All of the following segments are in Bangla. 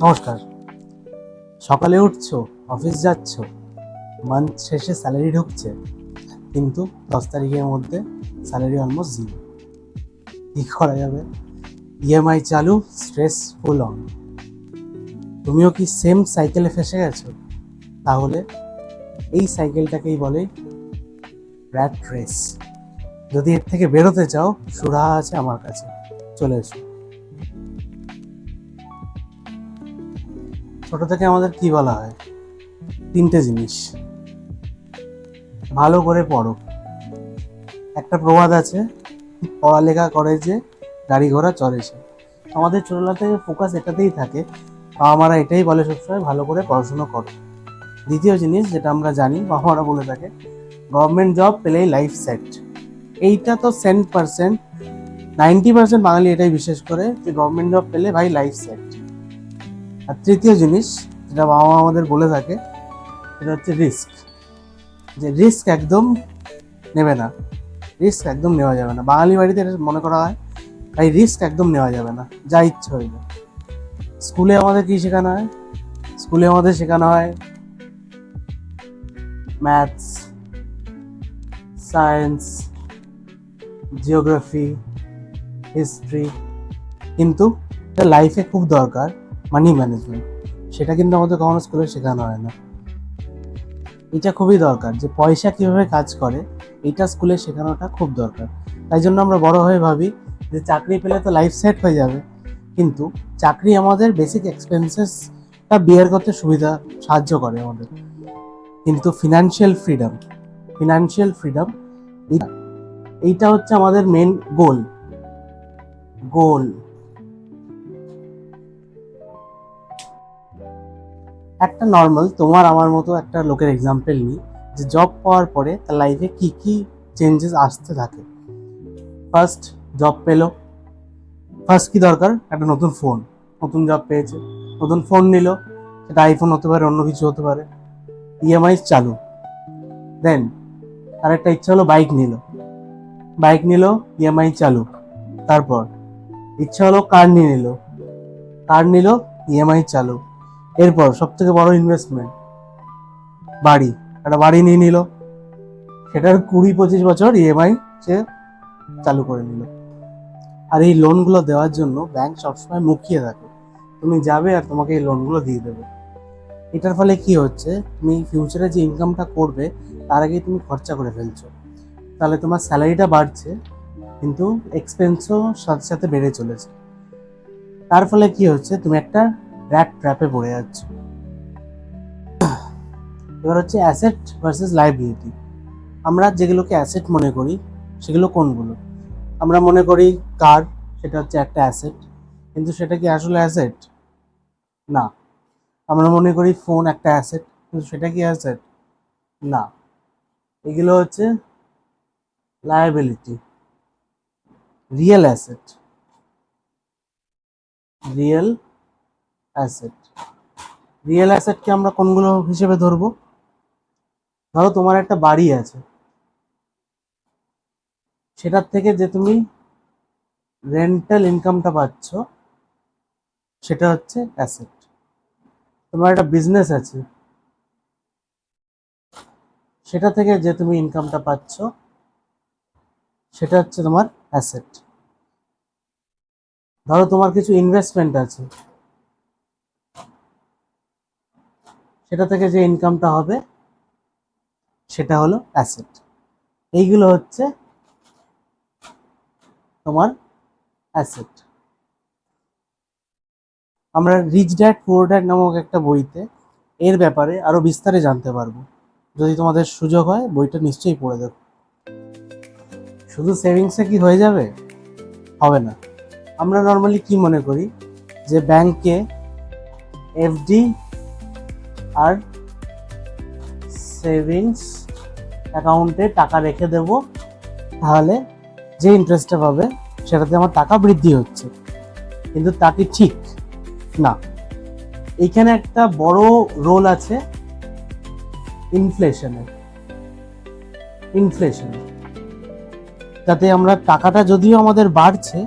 নমস্কার। সকালে উঠছো, অফিস যাচ্ছ, মান্থ শেষে স্যালারি ঢুকছে, কিন্তু 10 তারিখের মধ্যে স্যালারি অলমোস্ট জিরো। কী করা যাবে? ইএমআই চালু, স্ট্রেস ফুল অন। তুমিও কি সেম সাইকেলে ফেসে গেছো? তাহলে এই সাইকেলটাকেই বলে র্যাট রেস। যদি এর থেকে বেরোতে চাও, সুরাহা আছে আমার কাছে, চলে এসো। ছোট থেকে আমাদের কি বলা হয়? 3টে জিনিস: ভালো করে পড়ো। একটা প্রবাদ আছে, পড়ালেখা করে যে গাড়ি ঘোড়া চড়ে সে। আমাদের ছোটবেলা থেকে ফোকাস এটাতেই থাকে, বাবা মারা এটাই বলে সবসময়, ভালো করে পড়াশুনো করো। দ্বিতীয় জিনিস যেটা আমরা জানি, বাবা মারা বলে থাকে, গভর্নমেন্ট জব পেলেই লাইফ সেট। এইটা তো 100%, 90% বাঙালি এটাই বিশ্বাস করে যে গভর্নমেন্ট জব পেলে ভাই লাইফ সেট। আর তৃতীয় জিনিস যেটা বাবা মা আমাদের বলে থাকে, সেটা হচ্ছে রিস্ক। যে রিস্ক একদম নেবে না, রিস্ক একদম নেওয়া যাবে না। বাঙালি বাড়িতে এটা মনে করা হয় ভাই রিস্ক একদম নেওয়া যাবে না, যা ইচ্ছে হয়ে যায়। স্কুলে আমাদের কি শেখানো হয়? স্কুলে আমাদের শেখানো হয় ম্যাথস, সায়েন্স, জিওগ্রাফি, হিস্ট্রি, কিন্তু এটা লাইফে খুব দরকার মানি ম্যানেজমেন্ট। সেটা কিন্তু আমাদের কখনো স্কুলে শেখানো হয় না। এটা খুবই দরকার যে পয়সা কীভাবে কাজ করে, এটা স্কুলে শেখানোটা খুব দরকার। তাই জন্য আমরা বড় হয়ে ভাবি যে চাকরি পেলে তো লাইফ সেট হয়ে যাবে, কিন্তু চাকরি আমাদের বেসিক এক্সপেন্সেসটা বিয়ার করতে সাহায্য করে আমাদের, কিন্তু ফিনান্সিয়াল ফ্রিডম এইটা হচ্ছে আমাদের মেন গোল। একটা নর্মাল তোমার আমার মতো একটা লোকের এক্সাম্পল নিই, যে জব পাওয়ার পরে তার লাইফে কি কি চেঞ্জেস আসতে থাকে। ফার্স্ট জব পেলো, ফার্স্ট কি দরকার? একটা নতুন ফোন। নতুন জব পেয়েছে, নতুন ফোন নিল, সেটা আইফোন হতে পারে, অন্য কিছু হতে পারে। ইএমআই চালু। দেন আরেকটা ইচ্ছা হলো বাইক নিল, ইএমআই চালু। তারপর ইচ্ছা হলো কার নিল, ইএমআই চালু। এরপর সব থেকে বড় ইনভেস্টমেন্ট, একটা বাড়ি নিয়ে নিল, সেটার 20-25 বছর ইএমআই সে চালু করে নিল। আর এই লোনগুলো দেওয়ার জন্য ব্যাংক সবসময় মুখিয়ে থাকে, তুমি যাবে আর তোমাকে এই লোনগুলো দিয়ে দেবে। এটার ফলে কি হচ্ছে, তুমি ফিউচারে যে ইনকামটা করবে তার আগে তুমি খরচা করে ফেলছো। তাহলে তোমার স্যালারিটা বাড়ছে, কিন্তু এক্সপেন্সও সাথে সাথে বেড়ে চলেছে। তার ফলে কি হচ্ছে, তুমি একটা র্যাট ট্র্যাপে পড়ে যাচ্ছ। এবার হচ্ছে অ্যাসেট ভার্সেস লাইবিলিটি। আমরা যেগুলোকে অ্যাসেট মনে করি সেগুলো কোনগুলো? আমরা মনে করি কার, সেটা হচ্ছে একটা অ্যাসেট, কিন্তু সেটা কি আসলে অ্যাসেট? না। আমরা মনে করি ফোন একটা অ্যাসেট, কিন্তু সেটা কি অ্যাসেট? না। এগুলো হচ্ছে liability. Real asset real asset real অ্যাসেটকে আমরা কোনগুলো হিসেবে ধরবো? ধরো তোমার একটা বাড়ি আছে, সেটার থেকে যে তুমি রেন্টাল ইনকামটা পাচ্ছ সেটা হচ্ছে অ্যাসেট। তোমার একটা বিজনেস আছে, সেটা থেকে যে তুমি ইনকামটা পাচ্ছ সেটা হচ্ছে তোমার অ্যাসেট। ধরো তোমার কিছু ইনভেস্টমেন্ট আছে, সেটা থেকে যে ইনকামটা হবে সেটা হলো অ্যাসেট। এইগুলো হচ্ছে তোমার অ্যাসেট। আমরা রিচ ড্যাড পুয়ার ড্যাড নামক একটা বইতে এর ব্যাপারে আরো বিস্তারে জানতে পারবো। যদি তোমাদের সুযোগ হয় বইটা নিশ্চয়ই পড়ে দেখো। শুধু সেভিংসে কি হয়ে যাবে? হবে না। আমরা নর্মালি কি মনে করি যে ব্যাংকে এফডি আর সেভিংস অ্যাকাউন্টে টাকা রেখে দেব, তাহলে যে ইন্টারেস্টটা পাবে সেটাতে আমার টাকা বৃদ্ধি হচ্ছে। কিন্তু তা কি ঠিক? না। এইখানে একটা বড় রোল আছে ইনফ্লেশনের। যাতে আমরা টাকাটা যদিও আমাদের বাড়ছে,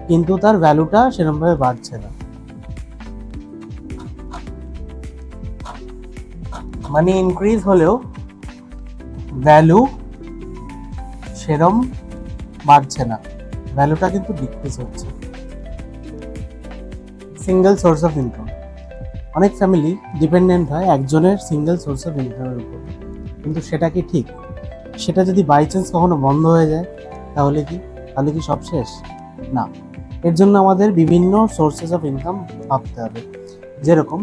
কিন্তু তার ভ্যালুটা সেরকমভাবে বাড়ছে না। মানি ইনক্রিজ হলেও ভ্যালু সেরম বাড়ছে না, ভ্যালুটা কিন্তু ডিক্রিজ হচ্ছে। সিঙ্গেল সোর্স অফ ইনকাম, অনেক ফ্যামিলি ডিপেন্ডেন্ট হয় একজনের সিঙ্গেল সোর্স অফ ইনকামের উপর, কিন্তু সেটা কি ঠিক? সেটা যদি বাই চান্স কখনো বন্ধ হয়ে যায় তাহলে কি সব শেষ? না, এর জন্য আমাদের বিভিন্ন সোর্সেস অফ ইনকাম ভাবতে হবে। যেরকম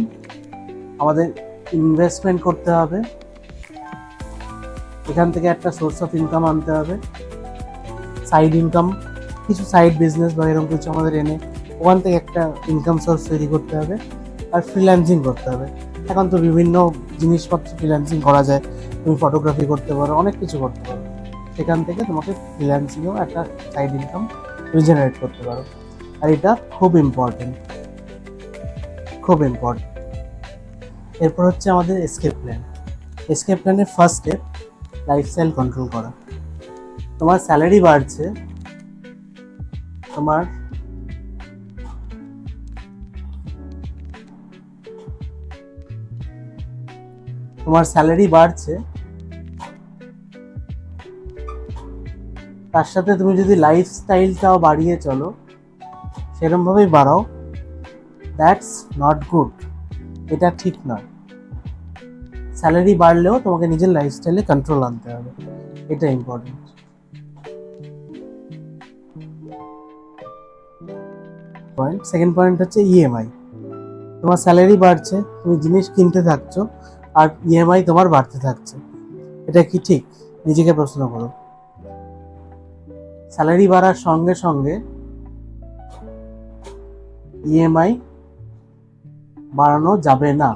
আমাদের ইনভেস্টমেন্ট করতে হবে, এখান থেকে একটা সোর্স অফ ইনকাম আনতে হবে, সাইড ইনকাম, কিছু সাইড বিজনেস বা এরকম কিছু আমাদের এনে ওখান থেকে একটা ইনকাম সোর্স তৈরি করতে হবে, আর ফ্রিল্যান্সিং করতে হবে। এখন তো বিভিন্ন জিনিসপত্র ফ্রিল্যান্সিং করা যায়, তুমি ফটোগ্রাফি করতে পারো, অনেক কিছু করতে পারো, সেখান থেকে তোমাকে ফ্রিল্যান্সিংও একটা সাইড ইনকাম তুমি জেনারেট করতে পারো। আর এটা খুব ইম্পর্টেন্ট। এরপর হচ্ছে আমাদের এসকেপ প্ল্যান। এসকেপ প্ল্যানের ফার্স্ট স্টেপ লাইফস্টাইল কন্ট্রোল করা। তোমার স্যালারি বাড়ছে, তোমার স্যালারি বাড়ছে, তার সাথে তুমি যদি লাইফস্টাইলটাও বাড়িয়ে চলো, সেরকমভাবেই বাড়াও, দ্যাটস নট গুড, এটা ঠিক নয়। স্যালারি বাড়লেও তোমাকে নিজের লাইফস্টাইলে কন্ট্রোল আনতে হবে, এটা ইম্পর্টেন্ট। সেকেন্ড পয়েন্ট হচ্ছে ইএমআই। তোমার স্যালারি বাড়ছে, তুমি জিনিস কিনতে থাকছো, আর ইএমআই তোমার বাড়তে থাকছে, এটা কি ঠিক? নিজেকে প্রশ্ন করো। স্যালারি বাড়ার সঙ্গে সঙ্গে ইএমআই বাড়ানো যাবে না,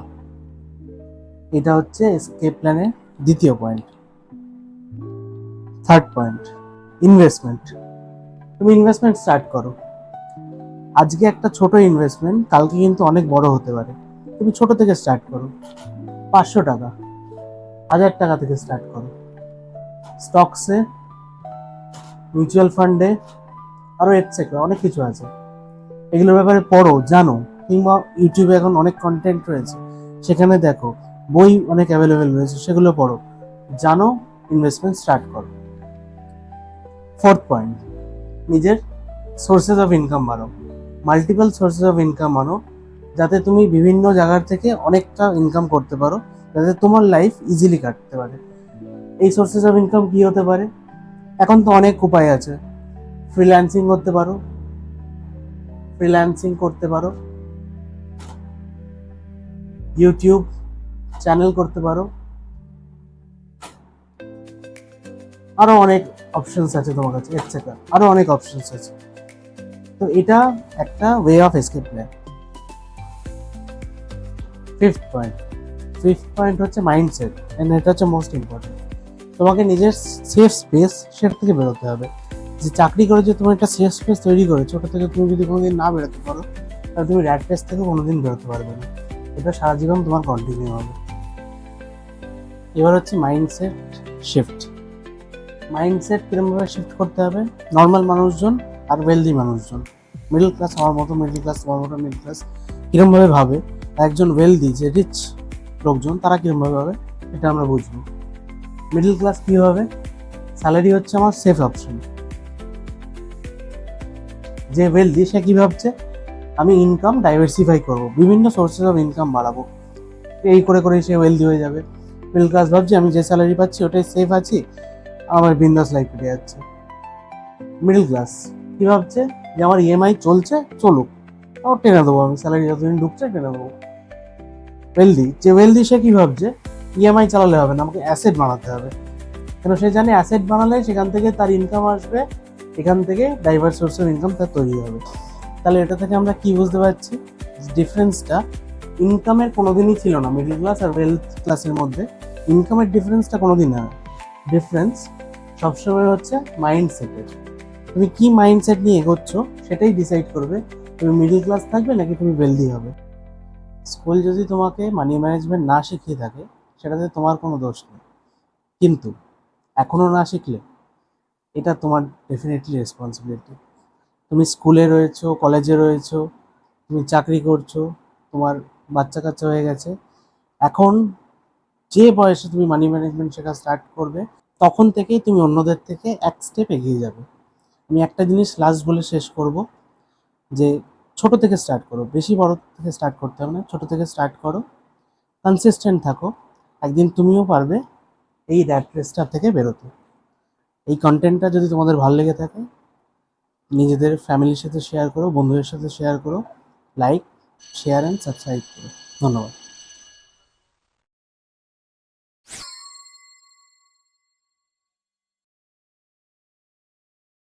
এটা হচ্ছে এসকেপ প্ল্যানের দ্বিতীয় পয়েন্ট। Third point, investment. তুমি ইনভেস্টমেন্ট স্টার্ট করো। আজকে একটা ছোট ইনভেস্টমেন্ট কালকে কিন্তু অনেক বড় হতে পারে। তুমি ছোট থেকে স্টার্ট করো, 500 টাকা, 1000 টাকা থেকে স্টার্ট করো। স্টকসে, মিউচুয়াল ফান্ডে, আরো এটসেট্রা অনেক কিছু আছে, এগুলোর ব্যাপারে পড়ো, জানো, কিংবা ইউটিউবে এখন অনেক কন্টেন্ট রয়েছে, সেখানে দেখো, বই অনেক অ্যাভেলেবেল রয়েছে, সেগুলো পড়ো, জানো, ইনভেস্টমেন্ট স্টার্ট করো। ফোর্থ পয়েন্ট, নিজের সোর্সেস অফ ইনকাম বাড়াও। মাল্টিপল সোর্সেস অফ ইনকাম আনো, যাতে তুমি বিভিন্ন জায়গার থেকে অনেকটা ইনকাম করতে পারো, যাতে তোমার লাইফ ইজিলি কাটতে পারে। এই সোর্সেস অফ ইনকাম কি হতে পারে? এখন তো অনেক উপায় আছে। ফ্রিল্যান্সিং করতে পারো, ইউটিউব চ্যানেল করতে পারো, আরো অনেক অপশনস আছে তোমার কাছে, এটসেট্রা, আরো অনেক অপশনস আছে। তো এটা একটা way of escape plan. Fifth point হচ্ছে মাইন্ডসেট, এন্ড এটা হচ্ছে মোস্ট ইম্পর্টেন্ট। তোমাকে নিজের সেফ স্পেস সেটা থেকে বেরোতে হবে। যে চাকরি করে যে তোমার একটা সেফ স্পেস তৈরি করেছো, ওটা থেকে তুমি যদি কোনোদিন না বেরোতে পারো, তাহলে তুমি র্যাট রেস থেকে কোনোদিন বেরোতে পারবে না, এটা সারা জীবন তোমার কন্টিনিউ হবে। এবার হচ্ছে মাইন্ডসেট শিফট। মাইন্ডসেট কিরকমভাবে শিফট করতে হবে? নর্মাল মানুষজন আর ওয়েলদি মানুষজন, মিডল ক্লাস আমার মতো মিডল ক্লাস, আমার মতো মিডল ক্লাস, কিরকমভাবে ভাবে, একজন ওয়েলদি যে রিচ লোকজন তারা কিরকমভাবে ভাবে, এটা আমরা বুঝবো। মিডল ক্লাস কীভাবে? স্যালারি হচ্ছে আমার সেফ অপশন। যে ওয়েলদি সে কী ভাবছে? আমি ইনকাম ডাইভার্সিফাই করব, বিভিন্ন সোর্সেস অফ ইনকাম বাড়াবো, এই করে করে সে ওয়েলদি হয়ে যাবে। মিডল ক্লাস ভাবছে আমি যে স্যালারি পাচ্ছি ওটাই সেফ আছি, আমার বিন্দাস লাইফ কেটে যাচ্ছে। মিডল ক্লাস কী ভাবছে? যে আমার ইএমআই চলুক, তাও টেনে দেবো, আমি স্যালারি যতদিন ঢুকছে টেনে দেবো। ওয়েলদি সে কী ভাবছে? ইএমআই চালালে হবে না, আমাকে অ্যাসেট বানাতে হবে, কেন সে জানে অ্যাসেট বানালে সেখান থেকে তার ইনকাম আসবে, এখান থেকে ডাইভার্স সোর্স অফ ইনকাম তার তৈরি হবে। তাহলে এটা থেকে আমরা কি বুঝতে পারছি? ডিফারেন্সটা ইনকামের কোনোদিনই ছিল না মিডল ক্লাস আর ওয়েলথ ক্লাসের মধ্যে, ইনকামের ডিফারেন্সটা কোনোদিন না, ডিফারেন্স সবসময় হচ্ছে মাইন্ডসেটের। তুমি কি মাইন্ডসেট নিয়ে এগোচ্ছ সেটাই ডিসাইড করবে তুমি মিডল ক্লাস থাকবে নাকি তুমি ওয়েলদি হবে। স্কুল যদি তোমাকে মানি ম্যানেজমেন্ট না শিখিয়ে থাকে সেটাতে তোমার কোনো দোষ নেই, কিন্তু এখনও না শিখলে এটা তোমার ডেফিনেটলি রেসপন্সিবিলিটি। তুমি স্কুলে রয়েছো, কলেজে রয়েছো, তুমি চাকরি করছো, তোমার বাচ্চা কাচ্চা হয়ে গেছে, এখন যে বয়সে তুমি মানি ম্যানেজমেন্ট শেখা স্টার্ট করবে তখন থেকেই তুমি অন্যদের থেকে এক স্টেপ এগিয়ে যাবে। আমি একটা জিনিস লাস্ট বলে শেষ করব, যে ছোট থেকে স্টার্ট করো, বেশি বড় থেকে স্টার্ট করতে হবে না, ছোট থেকে স্টার্ট করো, কনসিস্টেন্ট থাকো, একদিন তুমিও পারবে এই র্যাট রেসটা থেকে বেরোতে। এই কন্টেন্টটা যদি তোমাদের ভালো লেগে থাকে, নিজেদের ফ্যামিলির সাথে শেয়ার করো, বন্ধুদের সাথে শেয়ার করো, লাইক, শেয়ার অ্যান্ড সাবস্ক্রাইব করো। ধন্যবাদ।